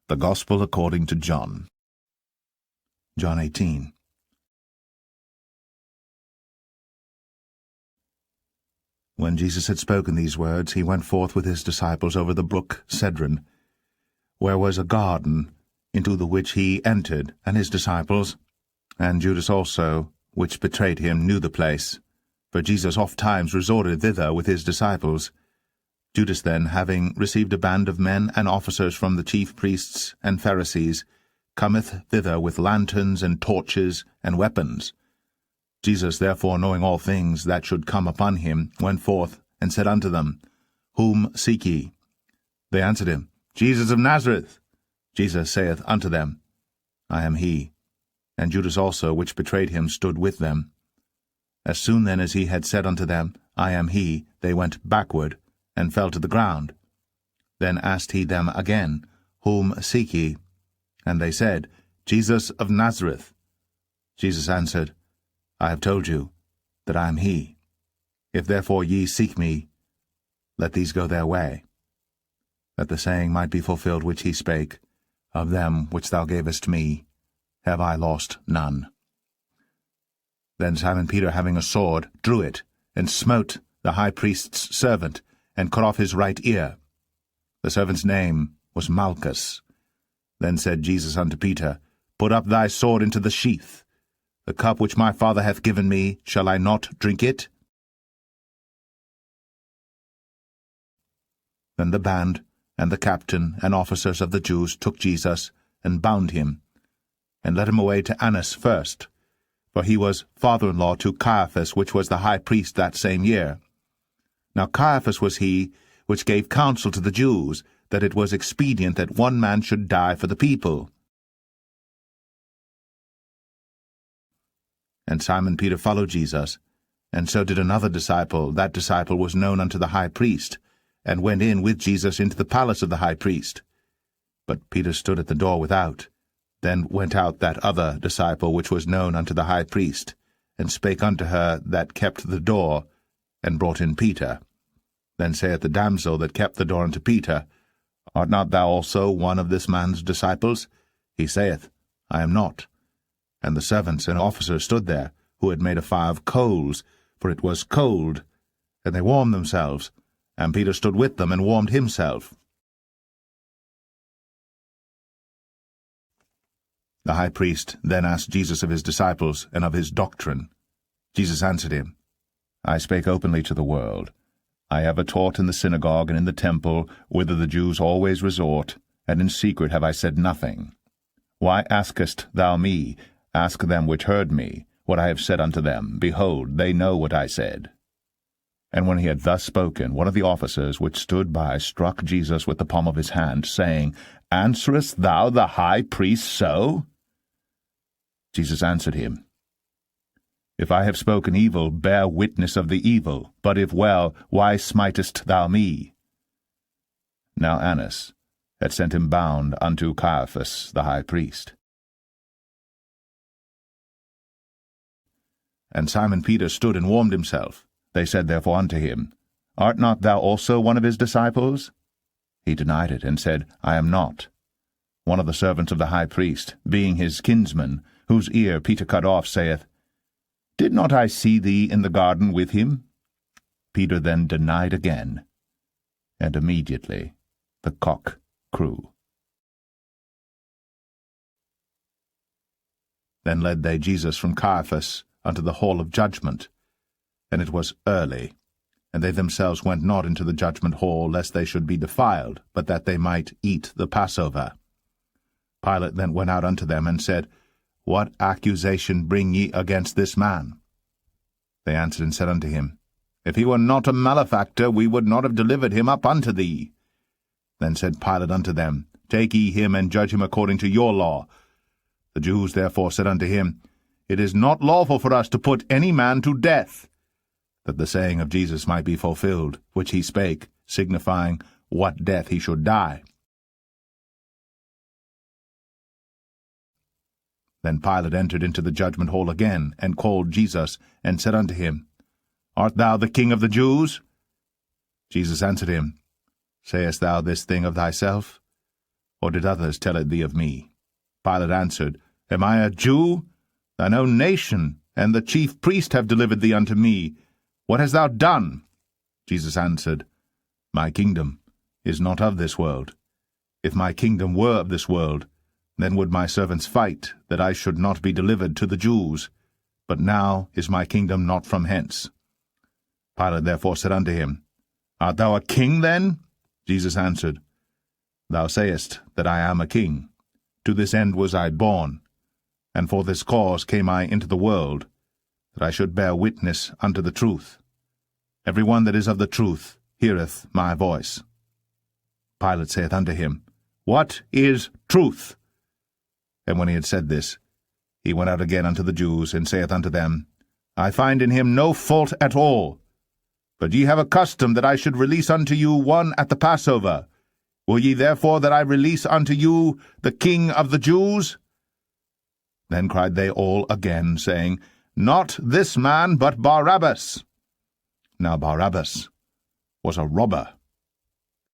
The Gospel according to John. John 18. When Jesus had spoken these words, he went forth with his disciples over the brook Cedron, where was a garden, into the which he entered, and his disciples, and Judas also, which betrayed him, knew the place, for Jesus ofttimes resorted thither with his disciples. Judas then, having received a band of men and officers from the chief priests and Pharisees, cometh thither with lanterns and torches and weapons. Jesus therefore, knowing all things that should come upon him, went forth, and said unto them, Whom seek ye? They answered him, Jesus of Nazareth. Jesus saith unto them, I am he. And Judas also, which betrayed him, stood with them. As soon then as he had said unto them, I am he, they went backward, and fell to the ground. Then asked he them again, Whom seek ye? And they said, Jesus of Nazareth. Jesus answered, I have told you that I am he. If therefore ye seek me, let these go their way, that the saying might be fulfilled which he spake, Of them which thou gavest me, have I lost none. Then Simon Peter, having a sword, drew it, and smote the high priest's servant, and cut off his right ear. The servant's name was Malchus. Then said Jesus unto Peter, Put up thy sword into the sheath. The cup which my Father hath given me, shall I not drink it? Then the band, and the captain, and officers of the Jews took Jesus, and bound him, and led him away to Annas first, for he was father-in-law to Caiaphas, which was the high priest that same year. Now Caiaphas was he which gave counsel to the Jews, that it was expedient that one man should die for the people. And Simon Peter followed Jesus, and so did another disciple. That disciple was known unto the high priest, and went in with Jesus into the palace of the high priest. But Peter stood at the door without. Then went out that other disciple which was known unto the high priest, and spake unto her that kept the door, and brought in Peter. Then saith the damsel that kept the door unto Peter, Art not thou also one of this man's disciples? He saith, I am not. And the servants and officers stood there, who had made a fire of coals, for it was cold, and they warmed themselves, and Peter stood with them and warmed himself. The high priest then asked Jesus of his disciples, and of his doctrine. Jesus answered him, I spake openly to the world. I have taught in the synagogue and in the temple, whither the Jews always resort, and in secret have I said nothing. Why askest thou me? Ask them which heard me, what I have said unto them. Behold, they know what I said. And when he had thus spoken, one of the officers which stood by struck Jesus with the palm of his hand, saying, Answerest thou the high priest so? Jesus answered him, If I have spoken evil, bear witness of the evil, but if well, why smitest thou me? Now Annas had sent him bound unto Caiaphas the high priest. And Simon Peter stood and warmed himself. They said therefore unto him, Art not thou also one of his disciples? He denied it, and said, I am not. One of the servants of the high priest, being his kinsman, whose ear Peter cut off, saith, Did not I see thee in the garden with him? Peter then denied again, and immediately the cock crew. Then led they Jesus from Caiaphas unto the hall of judgment, and it was early, and they themselves went not into the judgment hall, lest they should be defiled, but that they might eat the Passover. Pilate then went out unto them, and said, What accusation bring ye against this man? They answered and said unto him, If he were not a malefactor, we would not have delivered him up unto thee. Then said Pilate unto them, Take ye him, and judge him according to your law. The Jews therefore said unto him, It is not lawful for us to put any man to death, that the saying of Jesus might be fulfilled, which he spake, signifying what death he should die. Then Pilate entered into the judgment hall again, and called Jesus, and said unto him, Art thou the King of the Jews? Jesus answered him, Sayest thou this thing of thyself? or did others tell it thee of me? Pilate answered, Am I a Jew? Thine own nation and the chief priest have delivered thee unto me. What hast thou done? Jesus answered, My kingdom is not of this world. If my kingdom were of this world, then would my servants fight, that I should not be delivered to the Jews. But now is my kingdom not from hence. Pilate therefore said unto him, Art thou a king then? Jesus answered, Thou sayest that I am a king. To this end was I born, and for this cause came I into the world, that I should bear witness unto the truth. Every one that is of the truth heareth my voice. Pilate saith unto him, What is truth? And when he had said this, he went out again unto the Jews, and saith unto them, I find in him no fault at all. But ye have a custom that I should release unto you one at the Passover. Will ye therefore that I release unto you the King of the Jews? Then cried they all again, saying, Not this man, but Barabbas. Now Barabbas was a robber.